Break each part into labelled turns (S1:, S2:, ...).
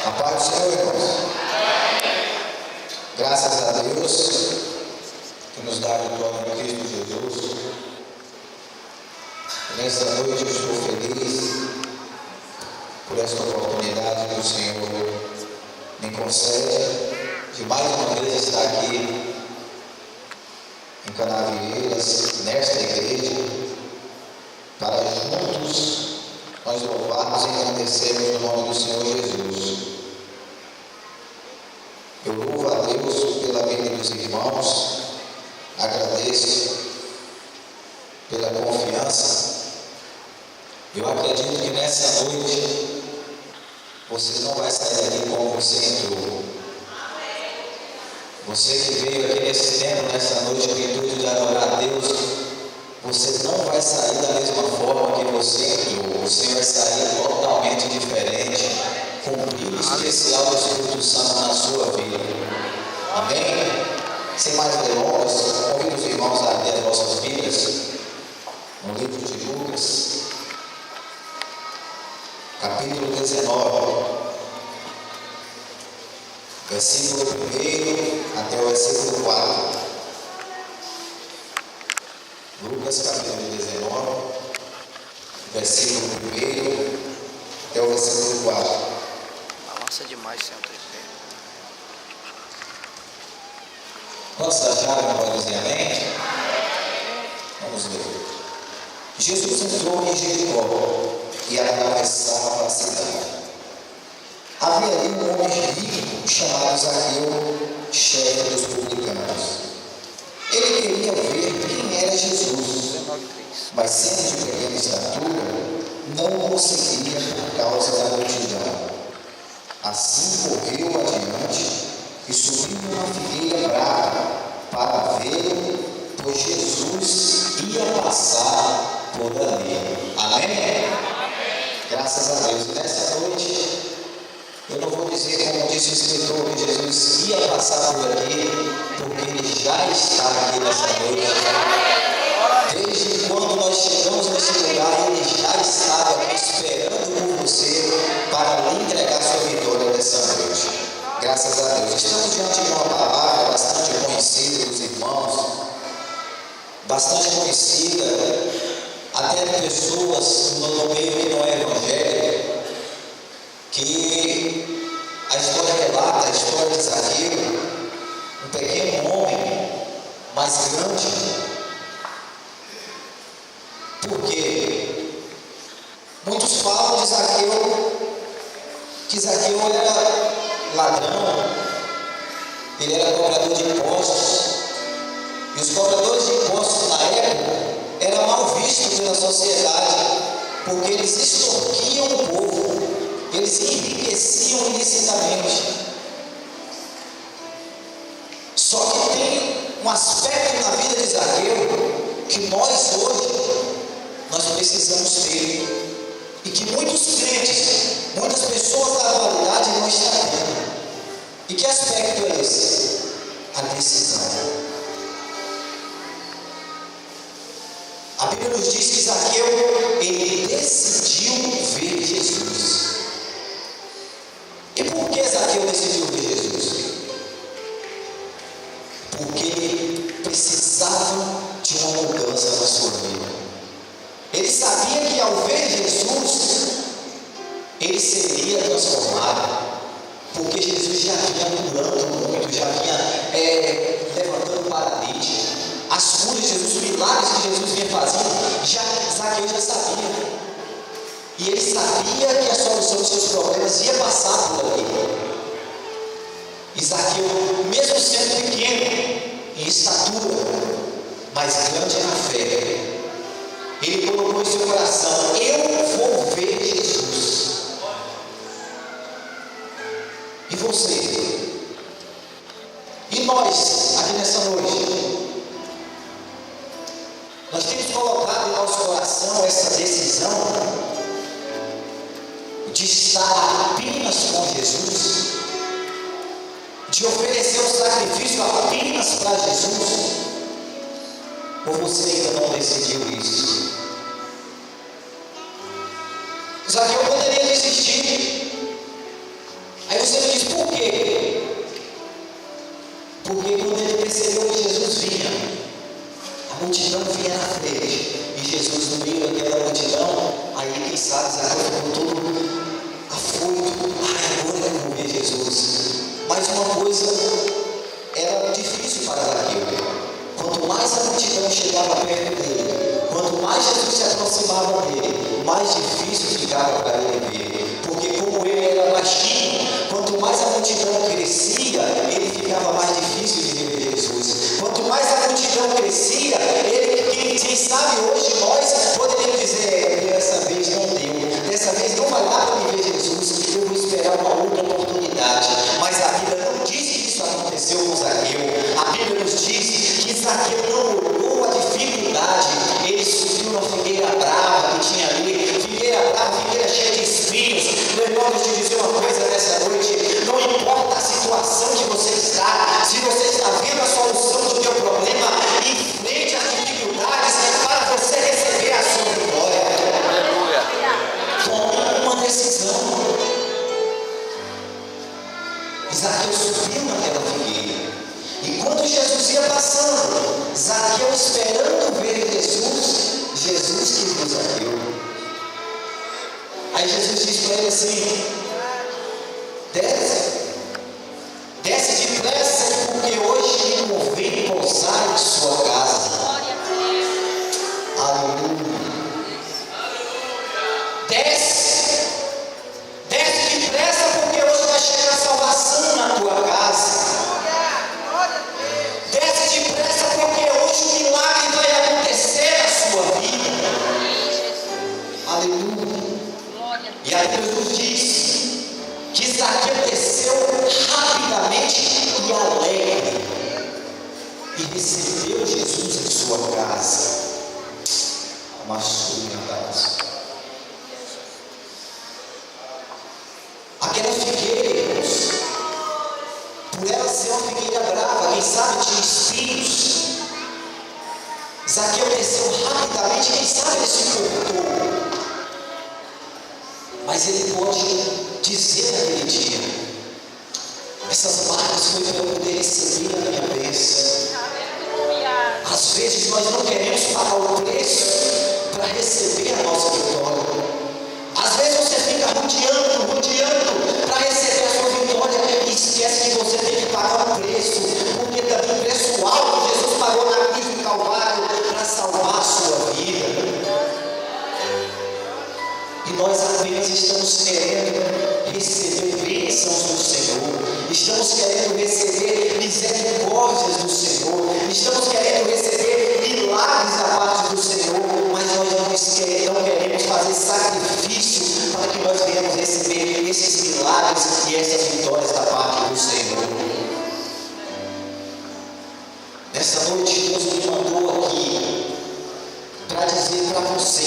S1: A paz do Senhor, irmãos. Graças a Deus que nos dá a vitória em Cristo Jesus. Nessa noite eu estou feliz por esta oportunidade que o Senhor me concede de mais uma vez estar aqui em Canavieiras, nesta igreja, para juntos nós louvarmos e agradecermos o nome do Senhor Jesus. Eu louvo a Deus pela vida dos irmãos, agradeço pela confiança. Eu acredito que nessa noite você não vai sair daqui como você entrou. Você que veio aqui nesse tempo, nessa noite, com o intuito de adorar a Deus, você não vai sair da mesma forma que você entrou. Você vai sair totalmente diferente, com um brilho especial do Espírito Santo na sua vida. Amém? Sem mais delongas, convido os irmãos a ler as vossas Bíblias no livro de Lucas, capítulo 19, versículo 1 até o versículo 4. Lucas capítulo 19, versículo 1 até o versículo 4.
S2: Avança demais, Senhor.
S1: Quantos acharam? Pode dizer amém? Vamos ver. Jesus entrou em Jericó e atravessava a cidade. Havia ali um homem rico chamado Zaqueu, chefe dos publicanos. Ele queria ver quem era Jesus, mas sendo de pequena estatura, não conseguia por causa da multidão. Assim correu adiante e subiu uma figueira brava para vê-lo, pois Jesus ia passar por ali. Amém? Graças a Deus. Nessa noite, eu não vou dizer, como disse o escritor, que Jesus ia passar por aqui, porque ele já está aqui nessa noite. Desde quando nós chegamos nesse lugar, ele já estava aqui esperando por você para lhe entregar sua vitória nessa noite. Graças a Deus. Estamos diante de uma palavra bastante conhecida dos irmãos, bastante conhecida até de pessoas no meio que não é evangélico, que a história relata a história de Zaqueu, um pequeno homem, mas grande. Por quê? Muitos falam de Zaqueu, que Zaqueu era ladrão, ele era cobrador de impostos, e os cobradores de impostos na época eram mal vistos pela sociedade, porque eles extorquiam o povo, eles enriqueciam ilicitamente. Só que tem um aspecto na vida de Zaqueu que nós hoje precisamos ter, e que muitos crentes, muitas pessoas da atualidade não estão tendo. E que aspecto é esse? A decisão. A Bíblia nos diz que Zaqueu, ele decidiu ver Jesus. E por que Zaqueu decidiu ver Jesus? Porque ele precisava de uma mudança na sua vida. Ele sabia que ao ver Jesus, ele seria transformado. Porque Jesus já vinha curando muito, já vinha levantando paralítico. As curas de Jesus, os milagres que Jesus vinha fazendo, Zaqueu já sabia. E ele sabia que a solução dos seus problemas ia passar por ali. E Zaqueu, mesmo sendo pequeno em estatura, mas grande na fé, ele colocou em seu coração: eu vou ver Jesus. E você? E nós, aqui nessa noite, nós temos colocado em nosso coração essa decisão de estar apenas com Jesus, de oferecer o sacrifício apenas para Jesus, ou você ainda não decidiu isso? Zaqueu poderia desistir. A Mas uma coisa era difícil para Zaqueu. Quanto mais a multidão chegava perto dele, quanto mais Jesus se aproximava dele, mais difícil ficava para ele ver. Porque como ele era baixinho, quanto mais a multidão crescia, ele ficava mais difícil de ver Jesus. Quanto mais a multidão crescia, quem sabe hoje nós poderíamos dizer, dessa vez não deu, dessa vez não vai dar para me ver Jesus, eu vou esperar uma outra oportunidade. Mas a Bíblia não diz que isso aconteceu com Zaqueu. A Bíblia nos diz que Zaqueu não olhou a dificuldade, ele subiu na figueira brava que tinha ali, figueira brava, figueira cheia de espinhos. Meu irmão, deixa eu te dizer uma coisa nessa noite: não importa a situação que você está, se você está vendo a solução do teu problema, enfrente as dificuldades para você receber a sua vitória.
S2: Aleluia.
S1: Tome uma decisão. Zaqueu subiu naquela figueira, e quando Jesus ia passando, Zaqueu esperando ver Jesus que viu Zaqueu. Aí Jesus diz para ele assim: desce depressa, porque hoje me convém pousar em sua casa. Aleluia. Desce depressa, porque hoje vai chegar salvação na tua casa. Desce depressa, porque hoje o milagre vai acontecer na sua vida. Aleluia. E a Bíblia nos diz que Zaqueu desceu rapidamente e alegre e recebeu Jesus em sua casa. Aquela figueira, irmãos, por ela ser uma figueira brava, quem sabe tinha espinhos. Zaqueu desceu rapidamente, quem sabe ele se cortou. Mas ele pode dizer naquele dia: essas marcas foi para eu poder receber a minha bênção. Às vezes nós não queremos pagar o preço para receber a nossa vitória. Às vezes você fica rodeando para receber a sua vitória e esquece que você tem que pagar o preço, porque também o preço alto Jesus pagou na cruz do Calvário para salvar a sua vida. E nós apenas estamos querendo receber bênçãos do Senhor, estamos querendo receber misericórdias do Senhor, estamos querendo receber milagres da parte do Senhor, mas nós não queremos fazer sacrifício para que nós venhamos receber esses milagres e essas vitórias da parte do Senhor. Nessa noite Deus me mandou aqui para dizer para você: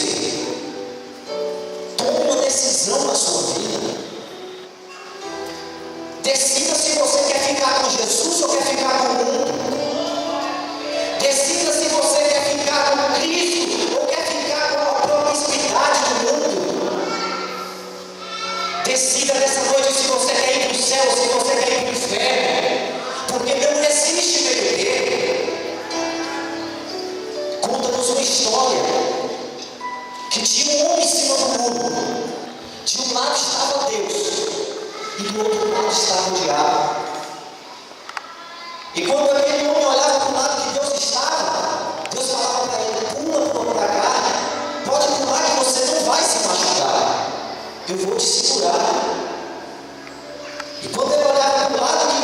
S1: tome uma decisão na sua vida. Decida se você quer ficar com Jesus ou quer ficar com o mundo. Decida se você quer ficar com Cristo ou quer ficar com a promiscuidade do mundo. Decida nessa noite se você quer ir para o céu ou se você quer ir para o inferno, porque não existe meio termo. Conta-nos uma história que tinha um homem em cima do muro. De um lado estava Deus e do outro lado estava o diabo. E quando aquele homem olhava para o lado que Deus estava, Deus falava para ele: pula para cá, pode pular que você não vai se machucar, eu vou te segurar. E quando ele olhava para o lado que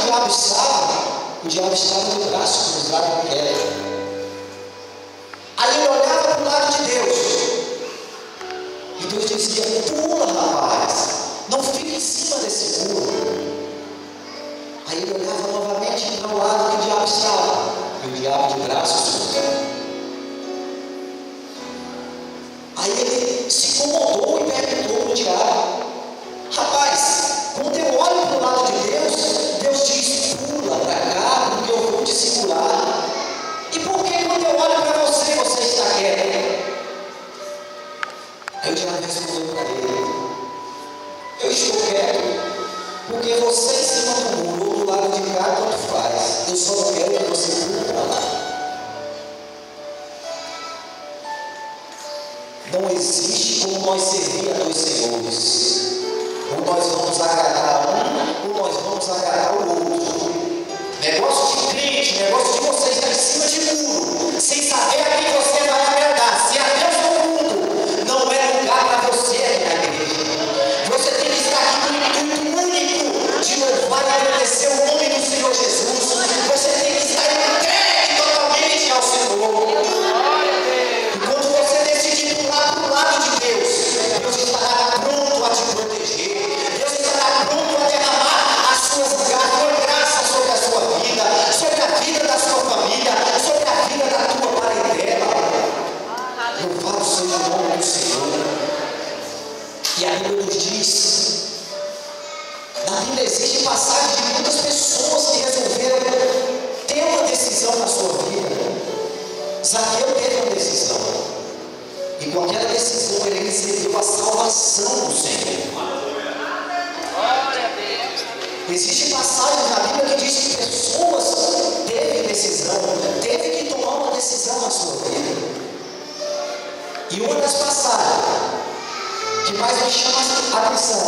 S1: o diabo estava de braço cruzado em queda. Aí ele olhava para o lado de Deus, e Deus dizia: pula, rapaz, não fica em cima desse muro. Aí ele olhava novamente para o lado que o diabo estava, e o diabo de braços cruzados. Aí ele se incomodou e perguntou para o diabo: rapaz, quando eu olho para o lado de Deus, Deus diz: pula para cá, porque eu vou te segurar. E por que quando eu olho para você, você está quieto? Aí o diabo respondeu para ele: eu estou quieto porque você em cima do muro ou do lado de cá, tanto faz. Eu só não quero que você pule para lá. Não existe como nós servir a dois senhores. Ou nós vamos agradar a um ou nós vamos agradar o outro. Negócio de crente, negócio de você estar em cima de muro, sem saber a quem você vai agradar. Se a Deus no mundo não é lugar para você aqui na igreja. Você tem que estar aqui com o intuito único de louvar e agradecer o nome do Senhor Jesus. Você tem que estar entregue totalmente ao Senhor. E quando você decidir pular para o lado de Deus, Deus estará pronto a te proteger. Deus estará pronto a derramar as suas graças sobre a sua vida, sobre a vida da sua família, sobre a vida da tua parentela. Louvado seja o nome do Senhor. E a Bíblia nos diz, na Bíblia existe passagem de muitas pessoas que resolveram ter uma decisão na sua vida. Zaqueu teve uma decisão, e com aquela decisão ele recebeu a salvação do Senhor. Existe passagem na Bíblia que diz que pessoas teve que tomar uma decisão na sua vida. E uma das passagens que mais me chama a atenção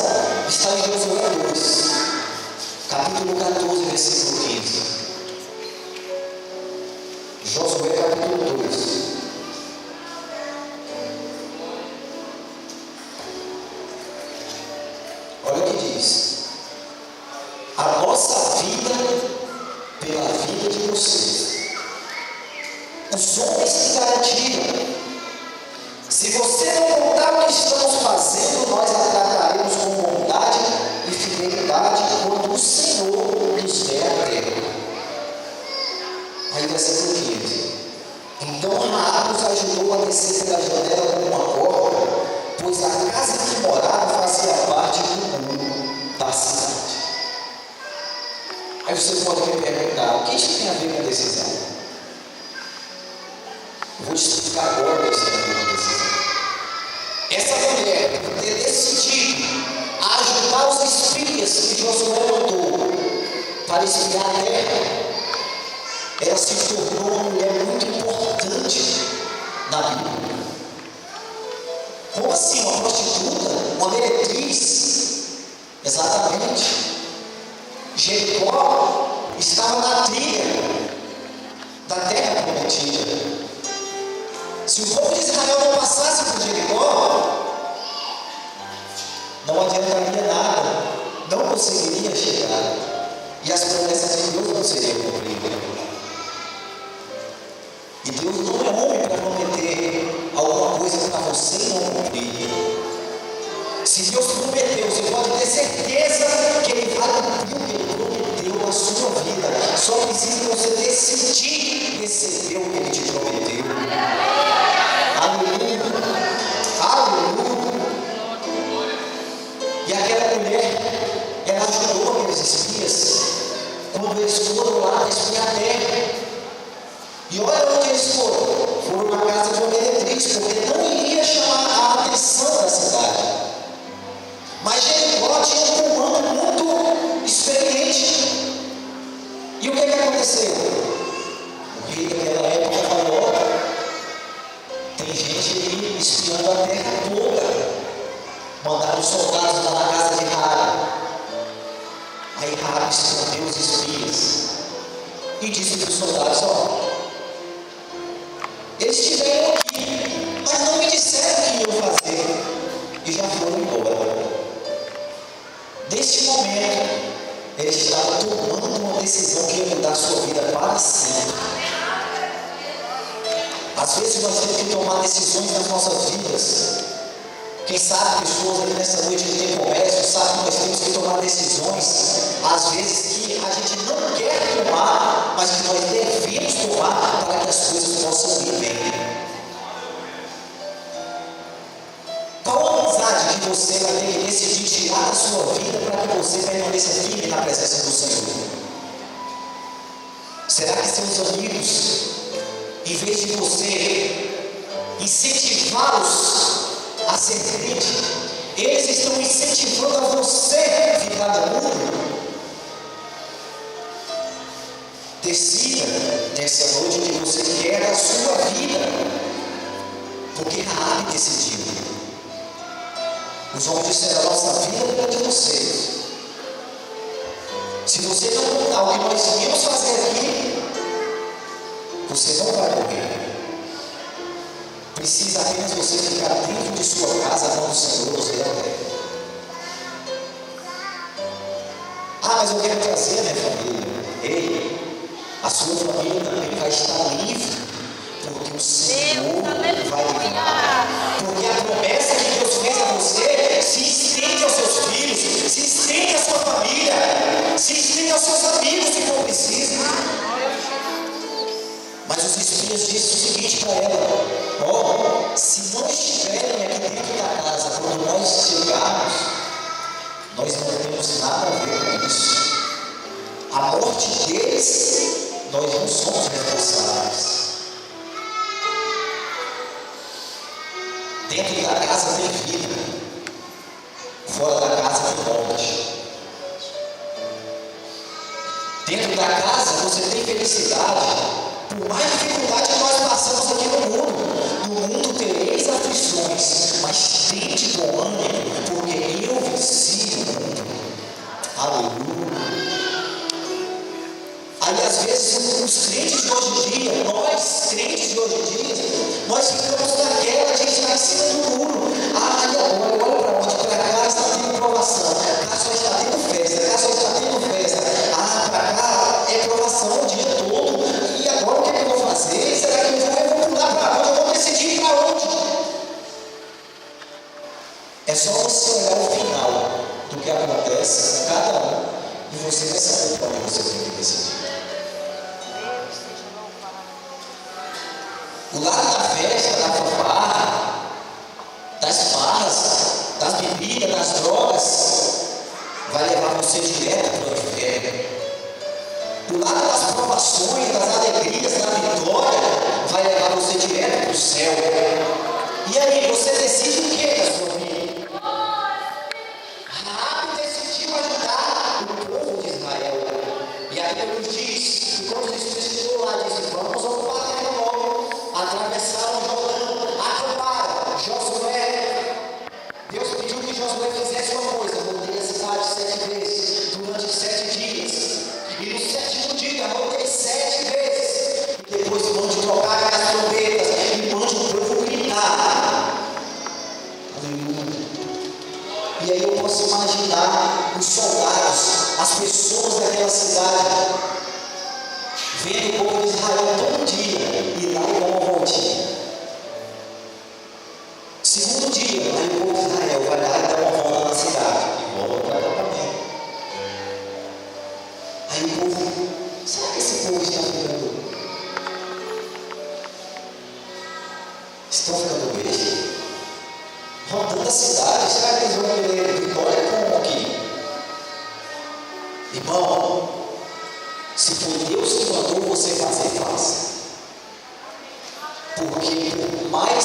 S1: está em Josué 2, capítulo 14, versículo 15. Josué capítulo 2. Olha o que diz: a nossa vida pela vida de vocês. Os homens que garantiram: se você não contar o que estamos fazendo, nós a trataremos com bondade e fidelidade quando o Senhor nos der a terra. Aí versículo 15: então Raabe nos ajudou a descer pela janela com uma corda, pois a casa que morava fazia parte do muro da cidade. Aí você pode me perguntar: o que isso tem a ver com decisão? Eu vou te explicar agora o que isso tem a ver com decisão. Essa mulher, por ter decidido ajudar os espias que Josué mandou para espiar a terra, ela se tornou uma mulher muito importante na Bíblia. Como assim? Uma prostituta? Uma meretriz? Exatamente. Jericó estava na trilha da terra prometida. Se o povo de Israel não passasse por Jericó, não adiantaria nada, não conseguiria chegar, e as promessas de Deus não seriam cumpridas. E Deus não é homem para prometer alguma coisa para você e não cumprir. Se Deus prometeu, você pode ter certeza que Ele vai cumprir o que Ele prometeu na sua vida. Só precisa você decidir receber o que Ele te prometeu. Aleluia. Aleluia. E aquela mulher, ela ajudou aqueles espias quando eles foram lá espiar a terra. E olha onde eles foram. Foram na casa de uma meretriz, porque não iria chamar a atenção da cidade. Mas Jericó tinha um comando muito experiente. E o que aconteceu? O rei daquela época falou: tem gente ali espiando a terra toda. Mandaram os soldados lá na casa de Raabe. Aí Raabe escondeu os espias e disse para os soldados: ó, eles estiveram aqui, mas não me disseram o que iam fazer, e já foram embora. Neste momento, ele estava tomando uma decisão que ia mudar a sua vida para sempre. Às vezes nós temos que tomar decisões nas nossas vidas. Quem sabe pessoas aqui nessa noite que tem comércio, sabe que nós temos que tomar decisões, às vezes que a gente não quer tomar, mas que nós devemos tomar para que as coisas possam ir bem. Qual a amizade que você vai ter que decidir tirar da sua vida para que você permaneça firme na presença do Senhor? Será que seus amigos, em vez de você incentivá-los a ser crente, eles estão incentivando a você ficar no mundo? Decida nessa noite o que você quer da sua vida, porque Raabe decidiu. Os homens disseram: a nossa vida é de vocês. Se você não mudar o que nós viemos fazer aqui, você não vai morrer. Precisa apenas você ficar dentro de sua casa, a mão do Senhor nos deu até. Ah, mas eu quero trazer a minha família. Ei, a sua família também vai estar livre, porque o Senhor vai livrar. Porque a promessa que Deus fez a você se estende aos seus filhos, se estende à sua família, se estende aos seus amigos que for preciso. Mas os espias disseram o seguinte para ela: ó, se não estiverem aqui dentro da casa quando nós chegarmos, nós não temos nada a ver com isso. A morte deles, nós não somos responsáveis. Dentro da casa tem vida, fora da casa tem morte. Dentro da casa você tem felicidade. Por mais dificuldade que nós passamos aqui no mundo tereis aflições, mas tende bom ânimo, porque eu venci o mundo. Aleluia. Aí às vezes os crentes de hoje em dia, nós crentes de hoje em dia, nós ficamos naquela de estar em cima do muro. Ah, e agora eu olho para onde? Para cá está tendo provação, cá só está tendo festa, cá só está tendo festa. Ah, para cá é provação o dia todo. E agora o que é que eu vou fazer? Será que eu vou pular para onde? Eu vou decidir para onde? É só você olhar o final do que acontece com cada um e você vai saber para onde você tem que decidir. O lado da festa, da fanfarra, das farras, das bebidas, das drogas, vai levar você direto para o inferno. O lado das provações, das alegrias, da vitória, vai levar você direto para o céu. E aí, você decide o que da sua vida? Raabe decidiu ajudar o povo de Israel. E a Bíblia nos diz que quando Jesus chegou lá, disse: vamos ocupar a terra nova. Atravessaram o Jordão, acamparam. Josué, Deus pediu que Josué fizesse uma coisa: voltei a cidade 7 vezes, durante 7 dias. E no 7º dia, voltei 7 vezes. E depois mande tocar as trombetas e mande o povo gritar. Aleluia. E aí eu posso imaginar os soldados, as pessoas daquela cidade, vendo o povo de Israel todo dia, e lá e dá uma voltinha. Segundo dia, aí o povo de Israel vai lá e dá uma volta na cidade, e volta para lá também. Aí o povo, será que esse povo está ficando? Estão ficando besta? Rodando a cidade, será que eles vão querer vitória como aqui? Irmão, se for Deus que mandou você fazer, faça. Porque por mais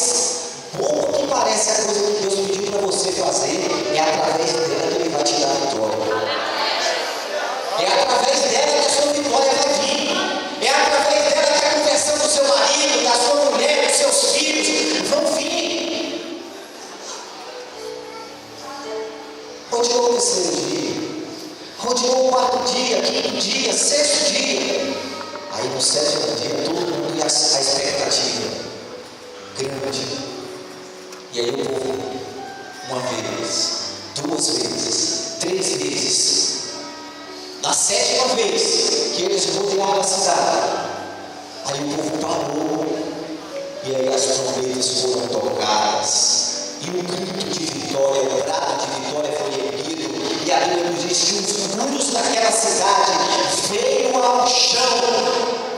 S1: pouco que parece a coisa que Deus pediu para você fazer, é através dela que Ele vai te dar a vitória. É através dela que a sua vitória vai vir. É através dela que a conversão do seu marido, da sua mulher, dos seus filhos vão vir. Rodeou o 3º dia, rodeou o 4º dia, 5º dia, 6º dia. Aí no 7º dia todo mundo ia a expectativa grande. E aí o povo, uma vez, 2 vezes, 3 vezes. Na 7ª vez que eles rodearam a cidade, aí o povo parou, e aí as trombetas foram tocadas, e um grito de vitória, um brado de vitória foi erguido, e a Bíblia nos diz que os muros daquela cidade veio ao chão,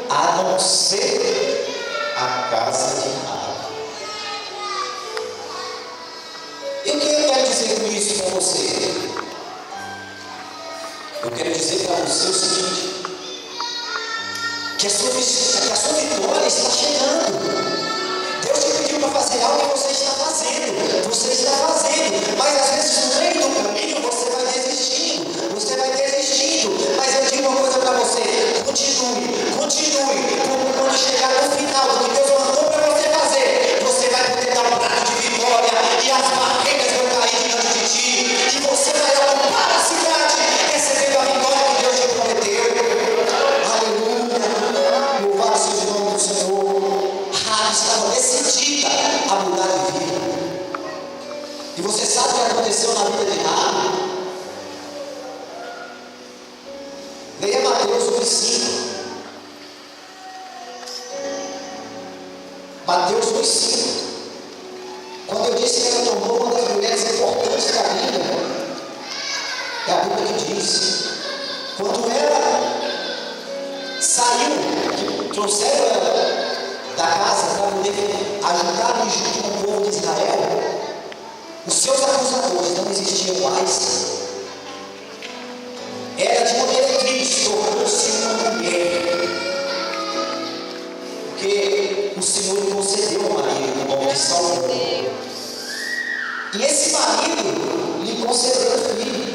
S1: a não ser a casa de Raabe. E o que eu quero dizer com isso para você? Eu quero dizer para você o seguinte: que a sua vitória está chegando. Deus te pediu para fazer algo e você está fazendo. Você está fazendo, mas às vezes no meio do caminho você vai desistindo. Você vai desistindo. Mas eu digo uma coisa para você: continue, continue. Porque quando chegar no final do que Deus mandou para você fazer, você vai poder dar um prato de vitória e as barreiras vão cair diante de ti. E você vai ocupar a cidade, recebendo a vitória que Deus te prometeu. Mateus 1,5. Mateus 1,5. Quando eu disse que ela tornou uma das mulheres importantes da Bíblia, é a Bíblia que diz: quando ela saiu, trouxeram ela da casa para poder ajudar junto com o povo de Israel, os seus acusadores não existiam mais. Era de uma meretriz, tornou-se uma mulher, porque o Senhor lhe concedeu um marido, o nome de Salomão, e esse marido lhe concedeu um filho.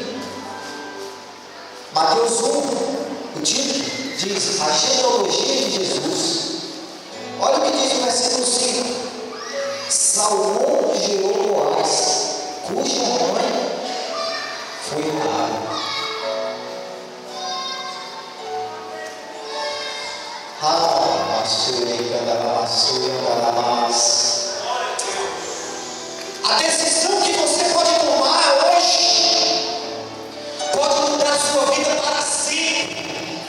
S1: Mateus 1, o título diz: a genealogia de Jesus. Olha o que diz no versículo 5: Salomão gerou Boaz, cuja mãe foi Raabe. A decisão que você pode tomar hoje pode mudar a sua vida para sempre.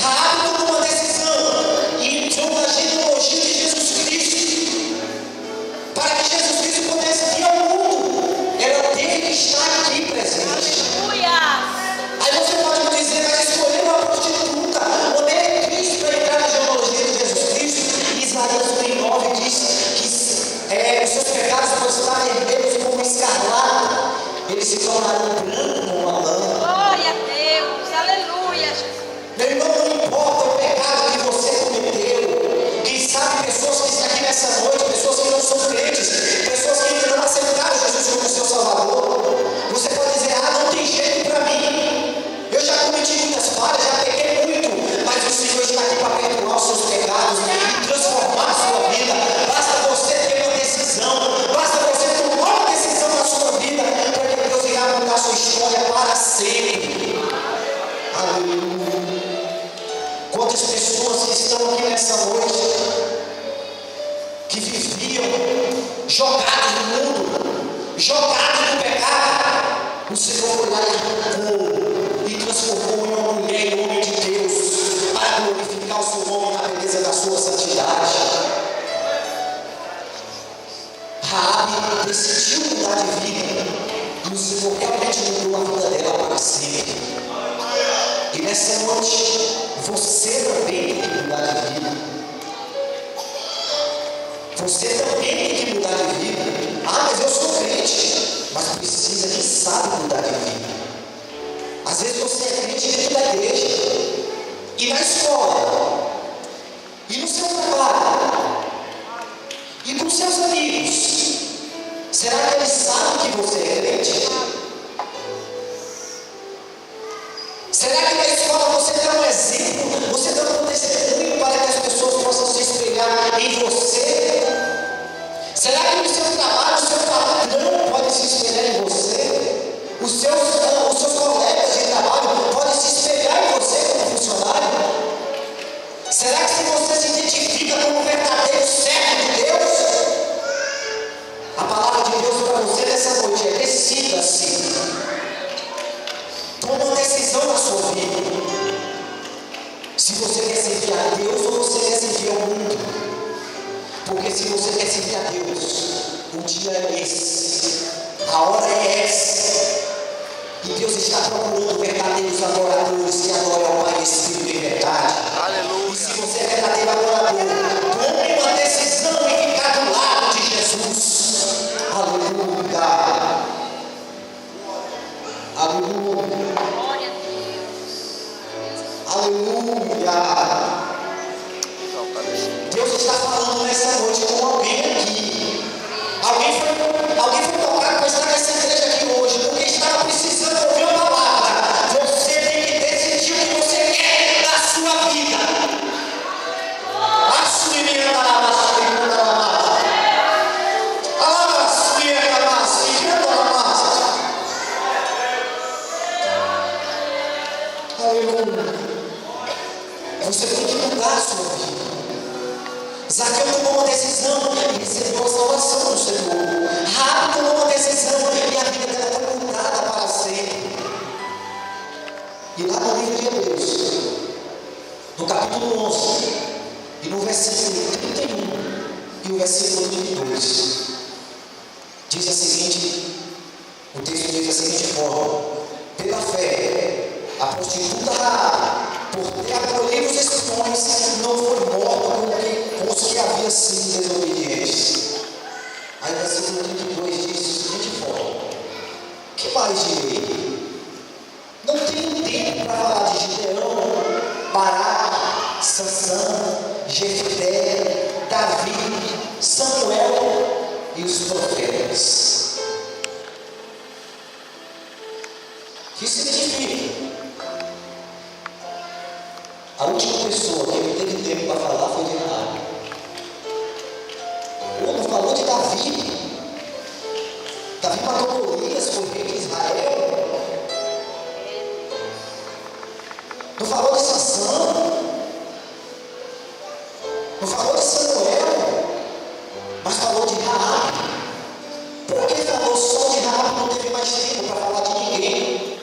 S1: Raabe tomou uma decisão e entrou na genealogia de Jesus Cristo. Para que Jesus Cristo pudesse vir ao mundo, ela teve que estar aqui presente. Aí você pode me dizer: mas escolher uma prostituta, uma meretriz para entrar na genealogia de Jesus Cristo? Isaías 1,9 diz que os seus pecados podem estar vermelhos como escarlata, eles se tornarão brancos como a lã.
S3: Glória a Deus, aleluia, Jesus.
S1: Meu irmão, não importa o pecado que você cometeu. Quem sabe pessoas que estão aqui nessa noite, pessoas que não são crentes, pessoas que ainda não aceitaram Jesus como seu Salvador, você pode dizer: ah, não tem jeito para mim, eu já cometi muitas falhas, já pequei muito, mas o Senhor está aqui para perdoar os seus pecados e transformar a sua vida. Basta você ter uma decisão, basta você tomar uma decisão na sua vida, para que Deus irá mudar a sua história para sempre. Aleluia. Quantas pessoas que estão aqui nessa noite, que viviam jogados no mundo, jogados no pecado, o Senhor foi lá e arrancou e transformou em uma mulher e homem de Deus, para glorificar o seu nome na beleza da sua santidade. Raabe decidiu mudar de vida, e o Senhor realmente mudou a vida dela para sempre. E nessa noite, você também tem que mudar de vida. Você também tem que mudar de vida. Ah, mas eu sou crente. Mas precisa de sabe mudar de vida. Às vezes você é crente dentro da igreja, e na escola, e no seu trabalho, e com seus amigos. Será que eles sabem que você é crente? Será que na escola você dá um exemplo, você dá um testemunho para que as pessoas possam se espelhar em você? Será que no seu trabalho, o seu patrão pode se espelhar em você? Os seus colegas de trabalho podem se espelhar em você como funcionário? Será que se você se identifica como um verdadeiro servo de Deus? A palavra de Deus para você nessa noite é: decida-se. Toma uma decisão na sua vida. Se você quer servir a Deus ou você quer servir ao mundo. Porque se você quer servir a Deus, o dia é esse, a hora é essa. E Deus está procurando verdadeiros adoradores que adoram ao Pai, Espírito e verdade.
S2: Aleluia.
S1: E se você é verdadeiro adorador, tome uma decisão e ficar do lado de Jesus. Aleluia. Aleluia.
S3: Glória a Deus.
S1: Aleluia. Deus está falando nessa noite com alguém aqui. Alguém foi tocado para estar nessa igreja aqui hoje, porque estava precisando ouvir uma palavra. Você tem que decidir o que você quer da sua vida. Aleluia. Você tem que mudar a sua vida. Zaqueu tomou uma decisão e recebeu a salvação do Senhor. Raabe tomou versículo 22. Diz o texto diz da seguinte forma: pela fé, a prostituta Raabe, por ter acolhido os espiões, não foi morta com os que haviam sido desobedientes. Aí o versículo 32 diz da seguinte forma: que mais direi? Não tenho tempo para falar de Gideão, Baraque, Sansão, Jefté, Davi, Samuel e os profetas. O que significa? A última pessoa que ele teve tempo para falar foi de Raabe. Não falou de Davi. Davi matou Golias, foi rei de Israel. Não falou de Sansão. Não falou de Samuel. Mas falou de Raabe. Por que falou só de Raabe? Não teve mais tempo para falar de ninguém.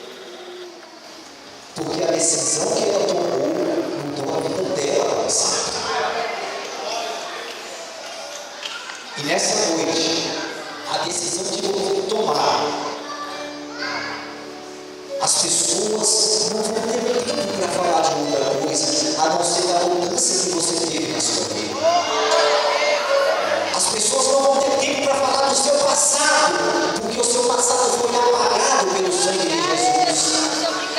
S1: Porque a decisão que ela tomou mudou a vida dela para sempre. E nessa noite, a decisão que você tomar, as pessoas não vão ter tempo para falar de outra coisa, a não ser a mudança que você teve na sua vida. As pessoas não vão ter tempo para falar do seu passado, porque o seu passado foi apagado pelo sangue de Jesus.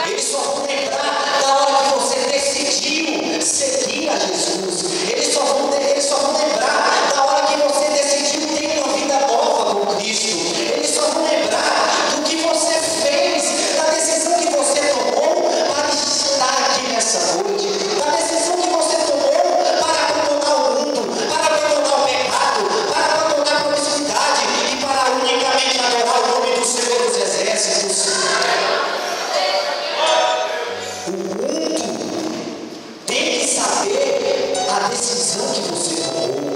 S1: Eles só vão lembrar da hora que você decidiu seguir a Jesus. Eles só vão lembrar da hora que você decidiu ter uma vida nova com Cristo. Eles só vão lembrar do que você fez, da decisão que você tomou para estar aqui nessa noite, da decisão que você tomou para abandonar o mundo, para abandonar o pecado, para abandonar a promiscuidade e para unicamente adorar o nome do Senhor dos Exércitos. O mundo tem que saber a decisão que você tomou.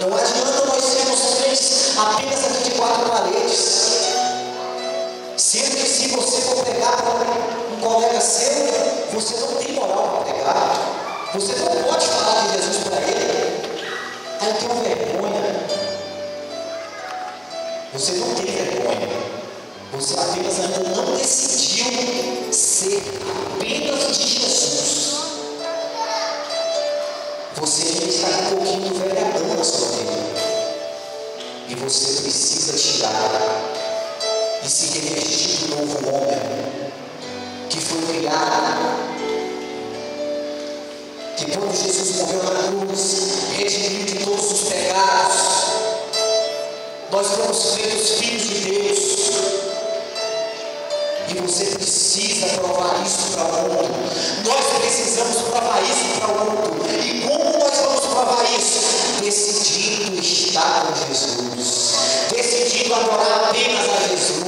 S1: Não adianta nós sermos crentes apenas aqui de 4 paredes. Sendo que se você for pregar para um colega seu, você não tem moral para pregar. Você não pode falar de Jesus para ele. Aí eu tenho vergonha. Você não tem vergonha. Você apenas ainda não decidiu ser apenas de Jesus. Você ainda está com um pouquinho de velhadão na sua vida. E você precisa tirar e se revestir do novo homem que foi criado. Que quando Jesus morreu na cruz, redimiu de todos os pecados, nós fomos feitos filhos de Deus. E você precisa provar isso para o mundo. Nós precisamos provar isso para o mundo. E como nós vamos provar isso? Decidindo estar com Jesus, decidindo adorar apenas a Jesus.